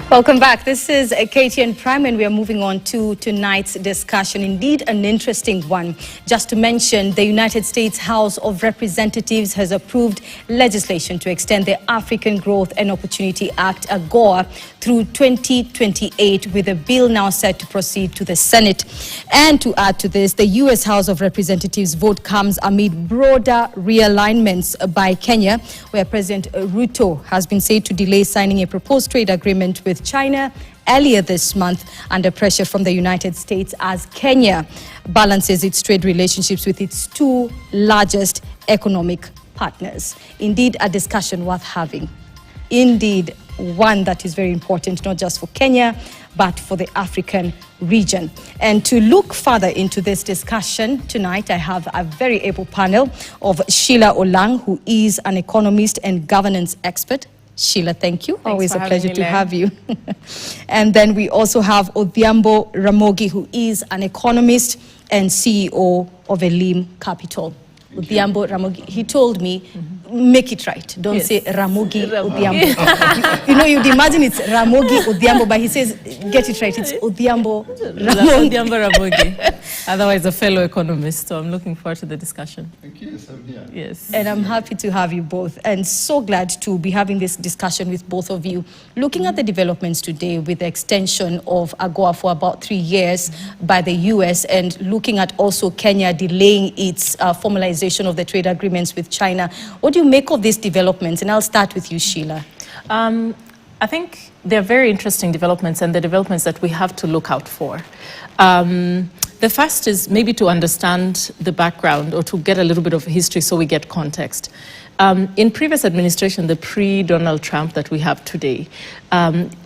Welcome back. This is KTN Prime, and we are moving on to tonight's discussion. Indeed, an interesting one. Just to mention, the United States House of Representatives has approved legislation to extend the African Growth and Opportunity Act, AGOA, through 2028, with a bill now set to proceed to the Senate. And to add to this, the U.S. House of Representatives vote comes amid broader realignments by Kenya, where President Ruto has been said to delay signing a proposed trade agreement with China earlier this month under pressure from the United States as Kenya balances its trade relationships with its two largest economic partners. Indeed, a discussion worth having. Indeed, one that is very important, not just for Kenya, but for the African region. And to look further into this discussion tonight, I have a very able panel of Sheila Olang, who is an economist and governance expert. Sheila, thank you. Thanks. Always a pleasure to have you. And then we also have Odhiambo Ramogi, who is an economist and CEO of Elim Capital. Odhiambo Ramogi, he told me, make it right. Don't say Ramogi Odhiambo. you know, you'd imagine it's Ramogi Odhiambo, but he says, get it right, it's Odhiambo Ramogi. Odhiambo Ramogi. Otherwise, a fellow economist, so I'm looking forward to the discussion. Thank you, I'm here. Yes. And I'm happy to have you both, and so glad to be having this discussion with both of you. Looking at the developments today with the extension of AGOA for about 3 years by the US, and looking at also Kenya delaying its formalization of the trade agreements with China, what do you make of these developments? And I'll start with you, Sheila. I think they're very interesting developments, and the developments that we have to look out for. The first is maybe to understand the background, or to get a little bit of history so we get context. In previous administration, the pre-Donald Trump that we have today,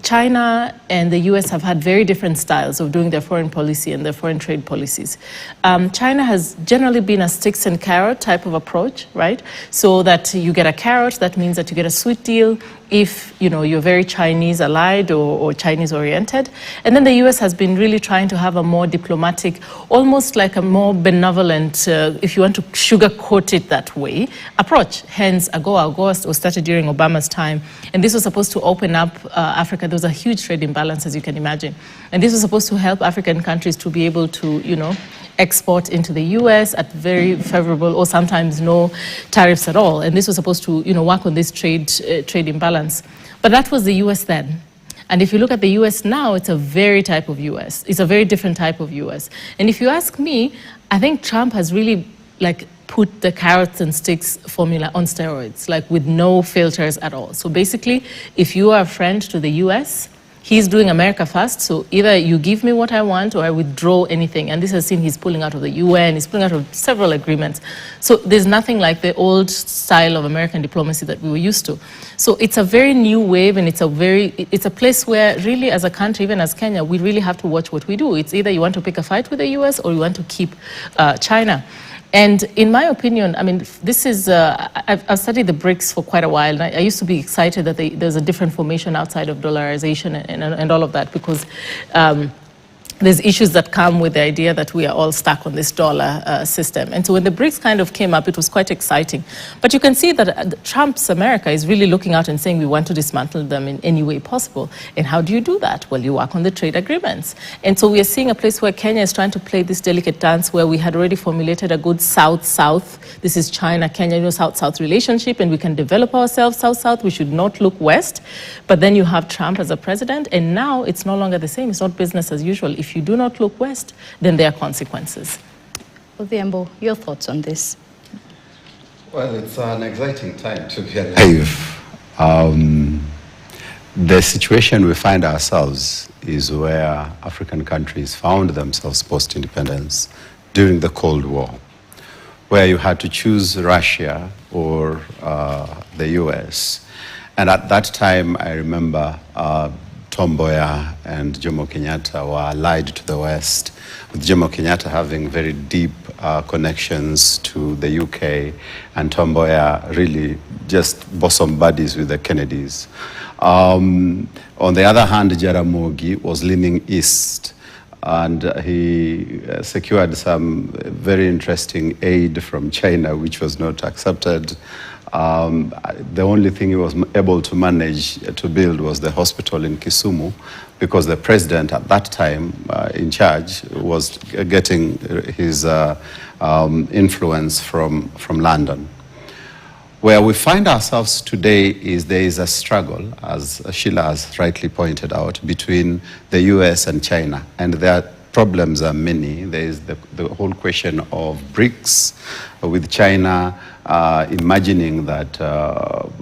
China and the US have had very different styles of doing their foreign policy and their foreign trade policies. China has generally been a sticks and carrot type of approach, right? So that you get a carrot, that means that you get a sweet deal if you're very Chinese allied or Chinese oriented. And then the US has been really trying to have a more diplomatic, almost like a more benevolent, if you want to sugarcoat it that way, approach. Hence, AGOA was started during Obama's time. And this was supposed to open up Africa. There was a huge trade imbalance, as you can imagine. And this was supposed to help African countries to be able to, export into the US at very favorable or sometimes no tariffs at all. And this was supposed to, work on this trade imbalance. But that was the US then. And if you look at the US now, it's a very type of US. It's a very different type of US. And if you ask me, I think Trump has really put the carrots and sticks formula on steroids, with no filters at all. So basically, if you are a friend to the US, he's doing America first, so either you give me what I want or I withdraw anything. And this has seen he's pulling out of the UN, he's pulling out of several agreements. So there's nothing like the old style of American diplomacy that we were used to. So it's a very new wave, and it's a place where really as a country, even as Kenya, we really have to watch what we do. It's either you want to pick a fight with the US or you want to keep China. And in my opinion, this is, I've studied the BRICS for quite a while, and I used to be excited that there's a different formation outside of dollarization and all of that, because there's issues that come with the idea that we are all stuck on this dollar system. And so when the BRICS kind of came up, it was quite exciting. But you can see that Trump's America is really looking out and saying we want to dismantle them in any way possible. And how do you do that? Well, you work on the trade agreements. And so we are seeing a place where Kenya is trying to play this delicate dance, where we had already formulated a good South-South. This is China-Kenya, South-South relationship, and we can develop ourselves South-South. We should not look West. But then you have Trump as a president, and now it's no longer the same. It's not business as usual. If you do not look West, then there are consequences. Odhiambo, your thoughts on this? Well, it's an exciting time to be alive. The situation we find ourselves is where African countries found themselves post-independence during the Cold War, where you had to choose Russia or the US. And at that time, I remember Tom Mboya and Jomo Kenyatta were allied to the West, with Jomo Kenyatta having very deep connections to the UK, and Tom Mboya really just bosom buddies with the Kennedys. On the other hand, Jaramogi was leaning east and he secured some very interesting aid from China, which was not accepted. The only thing he was able to manage to build was the hospital in Kisumu, because the president at that time in charge was getting his influence from London. Where we find ourselves today is there is a struggle, as Sheila has rightly pointed out, between the US and China. And their problems are many. There is the whole question of BRICS, with China imagining that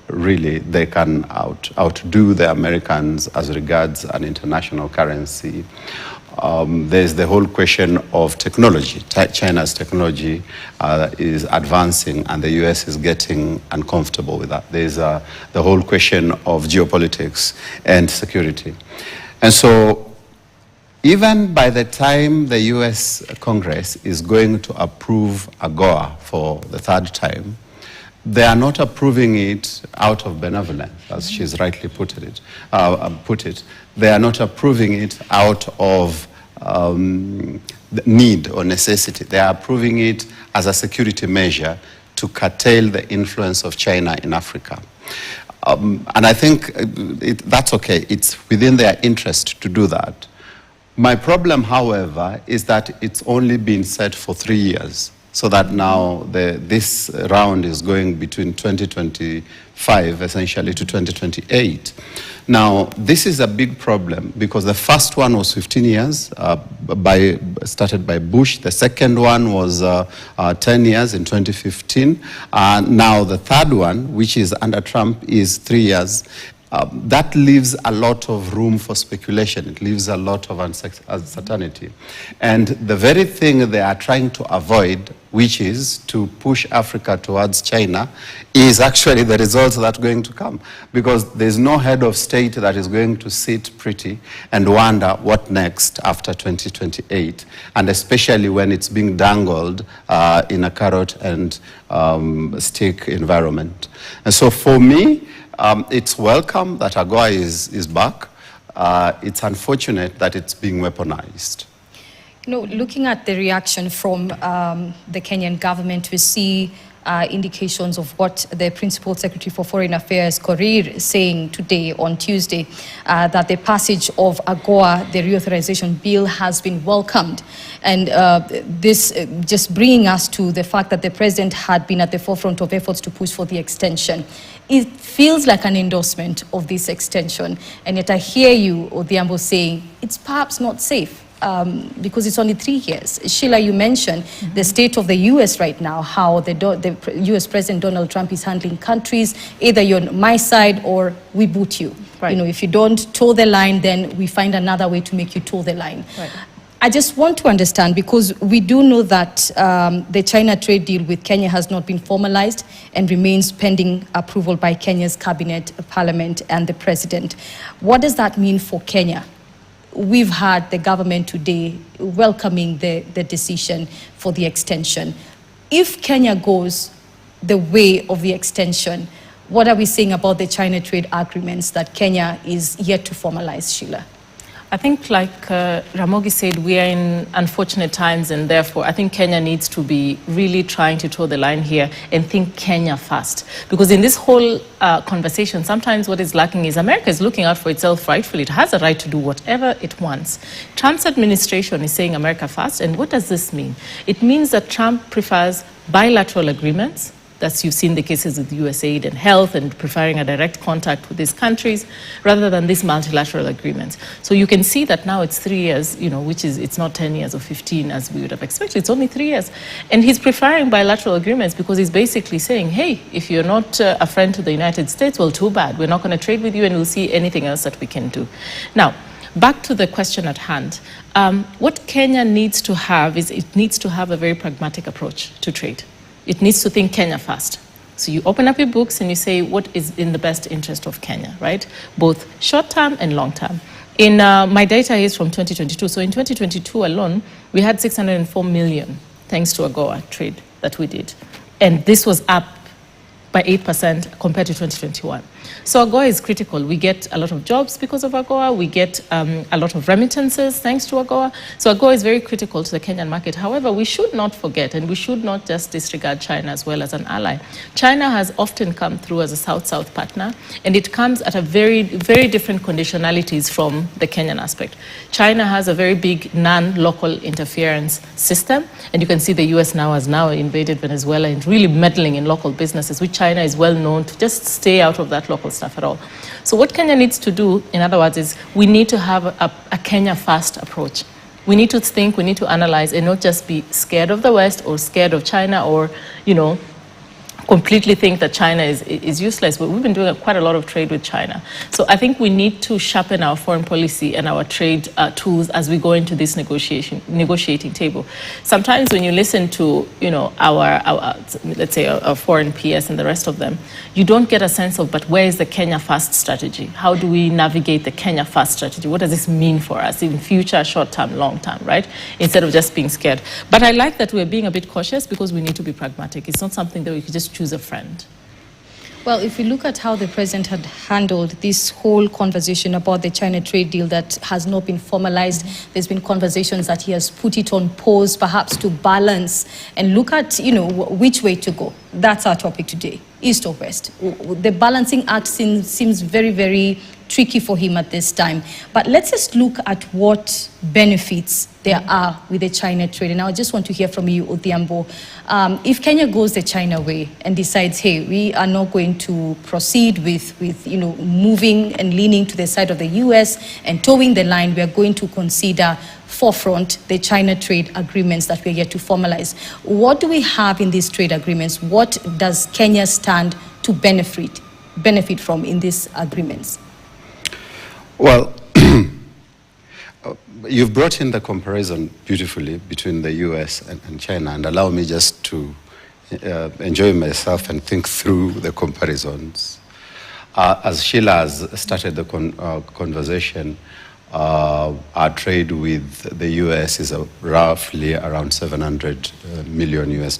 really they can outdo the Americans as regards an international currency. There's the whole question of technology. China's technology is advancing, and the US is getting uncomfortable with that. There's the whole question of geopolitics and security. And so even by the time the US Congress is going to approve AGOA for the third time, they are not approving it out of benevolence, as she's rightly put it. They are not approving it out of the need or necessity. They are approving it as a security measure to curtail the influence of China in Africa. And I think that's okay. It's within their interest to do that. My problem, however, is that it's only been set for 3 years. So that now this round is going between 2025 essentially to 2028. Now, this is a big problem because the first one was 15 years, started by Bush. The second one was 10 years in 2015. Now the third one, which is under Trump, is 3 years. That leaves a lot of room for speculation. It leaves a lot of uncertainty. And the very thing they are trying to avoid, which is to push Africa towards China, is actually the results that are going to come. Because there's no head of state that is going to sit pretty and wonder what next after 2028, and especially when it's being dangled in a carrot and stick environment. And so for me, it's welcome that AGOA is back. It's unfortunate that it's being weaponized. You know, looking at the reaction from the Kenyan government, we see indications of what the Principal Secretary for Foreign Affairs, Korir, saying today on Tuesday, that the passage of AGOA, the reauthorization bill, has been welcomed. And this just bringing us to the fact that the president had been at the forefront of efforts to push for the extension. It feels like an endorsement of this extension. And yet I hear you, Odhiambo, saying it's perhaps not safe. Because it's only 3 years. Sheila, you mentioned the state of the U.S. right now, how the U.S. President Donald Trump is handling countries. Either you're on my side or we boot you. Right. You know, if you don't toe the line, then we find another way to make you toe the line. Right. I just want to understand, because we do know that the China trade deal with Kenya has not been formalized and remains pending approval by Kenya's cabinet, parliament, and the president. What does that mean for Kenya? We've had the government today welcoming the decision for the extension. If Kenya goes the way of the extension, what are we saying about the China trade agreements that Kenya is yet to formalize, Sheila? I think, like Ramogi said, we are in unfortunate times, and therefore I think Kenya needs to be really trying to toe the line here and think Kenya first. Because in this whole conversation, sometimes what is lacking is America is looking out for itself rightfully. It has a right to do whatever it wants. Trump's administration is saying America first, and what does this mean? It means that Trump prefers bilateral agreements. That's, you've seen the cases with USAID and health, and preferring a direct contact with these countries rather than these multilateral agreements. So you can see that now it's 3 years, you know, which is, it's not 10 years or 15 as we would have expected. It's only 3 years. And he's preferring bilateral agreements because he's basically saying, hey, if you're not a friend to the United States, well, too bad. We're not going to trade with you, and we'll see anything else that we can do. Now, back to the question at hand. What Kenya needs to have is it needs to have a very pragmatic approach to trade. It needs to think Kenya first. So you open up your books and you say, what is in the best interest of Kenya, right? Both short-term and long-term. In my data is from 2022. So in 2022 alone, we had 604 million, thanks to AGOA trade that we did. And this was up by 8% compared to 2021. So AGOA is critical. We get a lot of jobs because of AGOA. We get a lot of remittances thanks to AGOA. So AGOA is very critical to the Kenyan market. However, we should not forget, and we should not just disregard China as well as an ally. China has often come through as a South-South partner, and it comes at a very, very different conditionalities from the Kenyan aspect. China has a very big non-local interference system, and you can see the US now has now invaded Venezuela and really meddling in local businesses, which China is well known to just stay out of that local stuff at all. So what Kenya needs to do, in other words, is we need to have a Kenya first approach. We need to think, we need to analyze, and not just be scared of the West or scared of China, or, you know, completely think that China is useless. But we've been doing quite a lot of trade with China. So I think we need to sharpen our foreign policy and our trade tools as we go into this negotiating table. Sometimes when you listen to, you know, our let's say our foreign PS and the rest of them, you don't get a sense of, but where is the Kenya first strategy? How do we navigate the Kenya first strategy? What does this mean for us in future, short term, long term, right? Instead of just being scared. But I like that we're being a bit cautious because we need to be pragmatic. It's not something that we could just choose a friend. Well, if you look at how the president had handled this whole conversation about the China trade deal that has not been formalized, there's been conversations that he has put it on pause, perhaps to balance and look at, you know, which way to go. That's our topic today, East or West. The balancing act seems very, very tricky for him at this time. But let's just look at what benefits there are with the China trade. And I just want to hear from you, Odhiambo. If Kenya goes the China way and decides, hey, we are not going to proceed with you know, moving and leaning to the side of the US and towing the line, we are going to consider forefront the China trade agreements that we are yet to formalize. What do we have in these trade agreements? What does Kenya stand to benefit from in these agreements? Well, you've brought in the comparison beautifully between the US and China, and allow me just to enjoy myself and think through the comparisons. As Sheila has started the conversation, our trade with the US is roughly around $700 million US.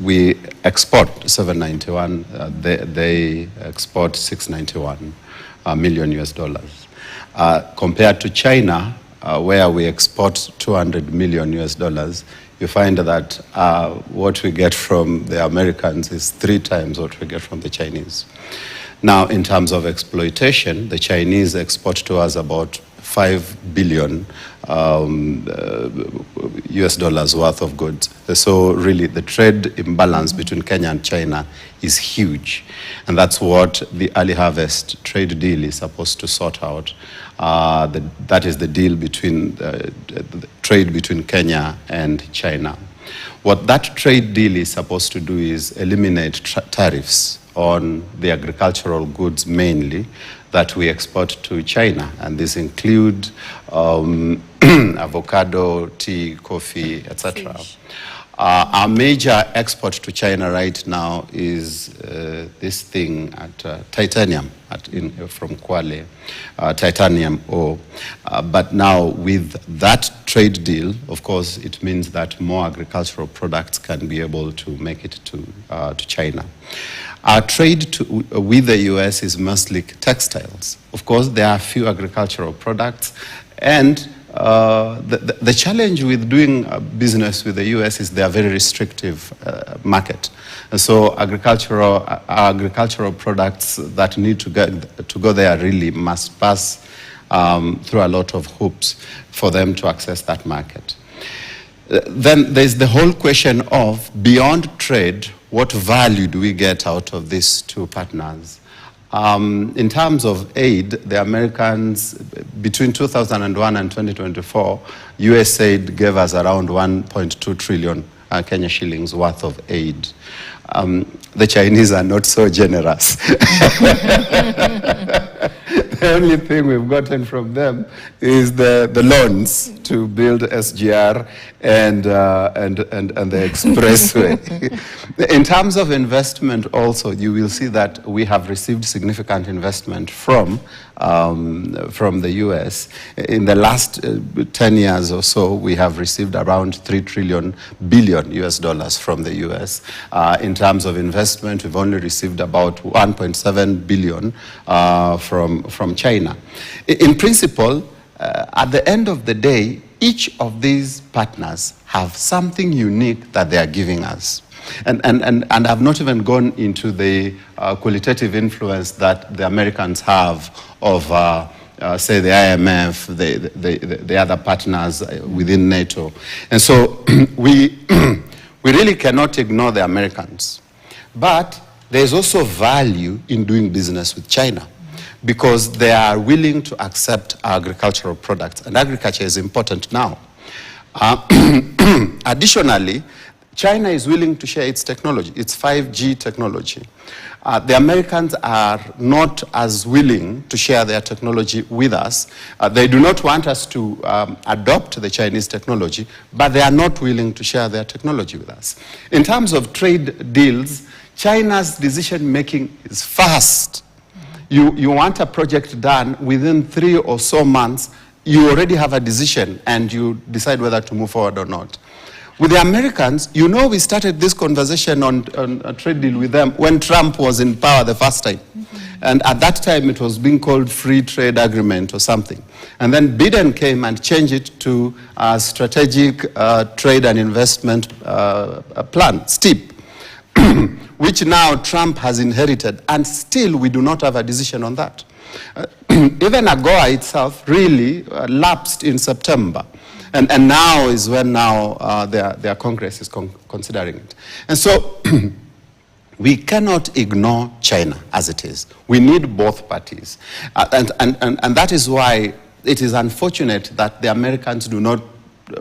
We export 791, they export 691 million US. Compared to China, where we export $200 million US, you find that what we get from the Americans is 3 times what we get from the Chinese. Now, in terms of exploitation, the Chinese export to us about $5 billion US dollars worth of goods. So really the trade imbalance between Kenya and China is huge. And that's what the early harvest trade deal is supposed to sort out. That is the deal between the trade between Kenya and China. What that trade deal is supposed to do is eliminate tariffs on the agricultural goods mainly that we export to China, and these include avocado, tea, coffee, etc. Our major export to China right now is this thing at titanium from Kwale, titanium ore. But now with that trade deal, of course, it means that more agricultural products can be able to make it to China. Our trade with the US is mostly textiles. Of course, there are a few agricultural products, and the challenge with doing business with the US is they are very restrictive market. And so agricultural products that need to go there really must pass through a lot of hoops for them to access that market. Then there's the whole question of, beyond trade, what value do we get out of these two partners? In terms of aid, the Americans, between 2001 and 2024, USAID gave us around 1.2 trillion Kenya shillings worth of aid. The Chinese are not so generous. The only thing we've gotten from them is the loans to build SGR and the expressway. In terms of investment also, you will see that we have received significant investment from the US. In the last 10 years or so, we have received around $3 billion US dollars from the US. In terms of investment, we've only received about 1.7 billion from China. In principle, at the end of the day, each of these partners have something unique that they are giving us. And I've not even gone into the qualitative influence that the Americans have of, say, the IMF, the other partners within NATO. And so we really cannot ignore the Americans. But there's also value in doing business with China, because they are willing to accept agricultural products, and agriculture is important now. Additionally, China is willing to share its technology, its 5G technology. The Americans are not as willing to share their technology with us. They do not want us to adopt the Chinese technology, but they are not willing to share their technology with us. In terms of trade deals, China's decision-making is fast. You want a project done within 3 or so months, you already have a decision and you decide whether to move forward or not. With the Americans, you know, we started this conversation on a trade deal with them when Trump was in power the first time. And at that time, it was being called free trade agreement or something. And then Biden came and changed it to a strategic trade and investment plan, STEEP. Which now Trump has inherited, and still we do not have a decision on that. Even AGOA itself really lapsed in September, and now is when their Congress is considering it. And so we cannot ignore China as it is. We need both parties. And that is why it is unfortunate that the Americans do not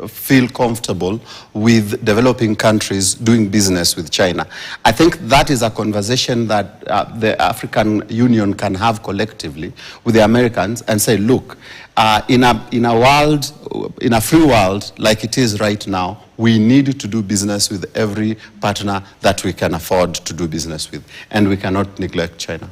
feel comfortable with developing countries doing business with China. I think that is a conversation that the African Union can have collectively with the Americans and say, look, in a free world like it is right now, we need to do business with every partner that we can afford to do business with, and we cannot neglect China.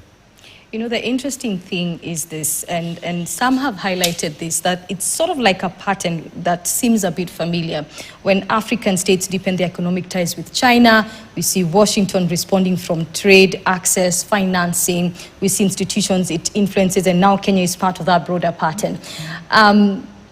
You know, the interesting thing is this, and some have highlighted this, that it's sort of like a pattern that seems a bit familiar. When African states deepen their economic ties with China, we see Washington responding from trade, access, financing. We see institutions it influences, and now Kenya is part of that broader pattern.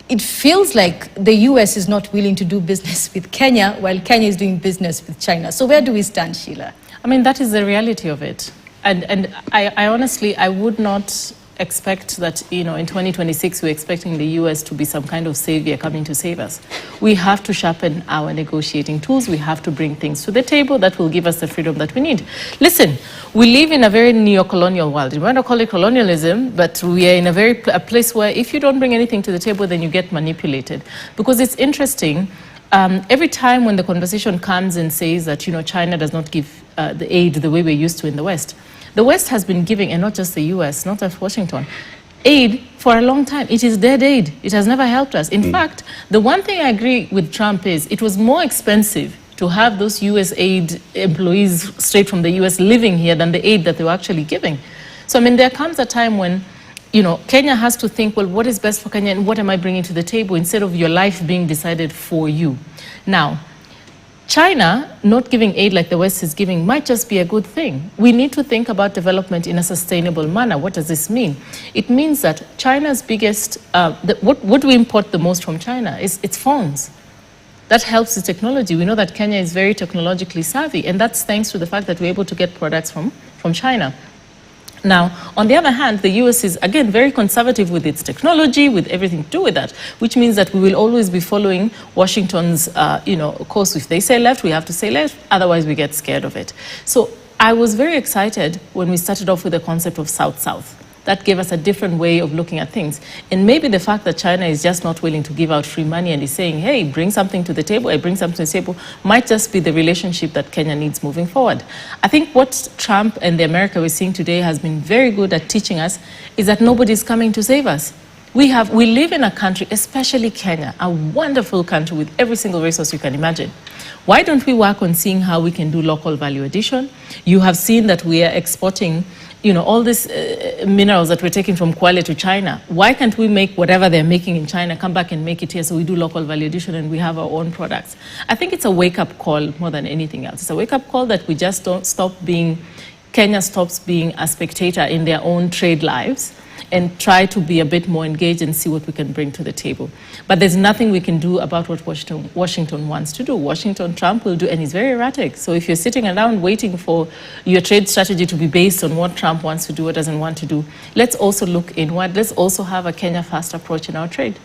It feels like the US is not willing to do business with Kenya, while Kenya is doing business with China. So where do we stand, Sheila? I mean, that is the reality of it. And I honestly, I would not expect that, you know, in 2026, we're expecting the US to be some kind of savior coming to save us. We have to sharpen our negotiating tools. We have to bring things to the table that will give us the freedom that we need. Listen, we live in a very neo-colonial world. You want to call it colonialism, but we are in a place where if you don't bring anything to the table, then you get manipulated. Because it's interesting, every time when the conversation comes and says that, you know, China does not give the aid the way we're used to in the West has been giving, and not just the US, not just Washington, aid for a long time. It is dead aid. It has never helped us. In fact, the one thing I agree with Trump is it was more expensive to have those US aid employees straight from the US living here than the aid that they were actually giving. So, I mean, there comes a time when, you know, Kenya has to think, well, what is best for Kenya and what am I bringing to the table, instead of your life being decided for you. Now, China not giving aid like the West is giving might just be a good thing. We need to think about development in a sustainable manner. What does this mean? It means that China's biggest, what we import the most from China is its phones. That helps the technology. We know that Kenya is very technologically savvy, and that's thanks to the fact that we're able to get products from China. Now, on the other hand, the US is, again, very conservative with its technology, with everything to do with that, which means that we will always be following Washington's, course. If they say left, we have to say left, otherwise we get scared of it. So I was very excited when we started off with the concept of South-South. That gave us a different way of looking at things. And maybe the fact that China is just not willing to give out free money and is saying, hey, bring something to the table, I bring something to the table, might just be the relationship that Kenya needs moving forward. I think what Trump and the America we're seeing today has been very good at teaching us is that nobody's coming to save us. We live in a country, especially Kenya, a wonderful country with every single resource you can imagine. Why don't we work on seeing how we can do local value addition? You have seen that we are exporting, all these minerals that we're taking from Kwale to China. Why can't we make whatever they're making in China, come back and make it here, so we do local value addition and we have our own products? I think it's a wake-up call more than anything else. It's a wake-up call that we just don't Kenya stops being a spectator in their own trade lives and try to be a bit more engaged and see what we can bring to the table. But there's nothing we can do about what Washington wants to do. Trump will do, and he's very erratic. So if you're sitting around waiting for your trade strategy to be based on what Trump wants to do or doesn't want to do, let's also look inward. Let's also have a Kenya-first approach in our trade.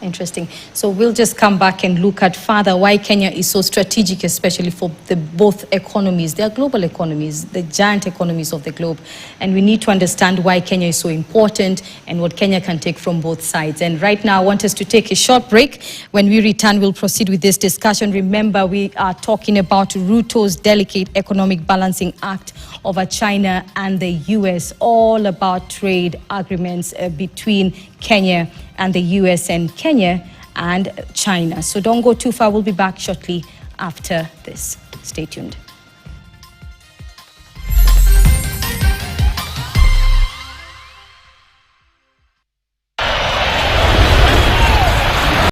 Interesting. So we'll just come back and look at further why Kenya is so strategic, especially for both economies. They are global economies, the giant economies of the globe. And we need to understand why Kenya is so important and what Kenya can take from both sides. And right now, I want us to take a short break. When we return, we'll proceed with this discussion. Remember, we are talking about Ruto's delicate economic balancing act over China and the US, all about trade agreements between Kenya and the US and Kenya and China. So don't go too far. We'll be back shortly after this. Stay tuned.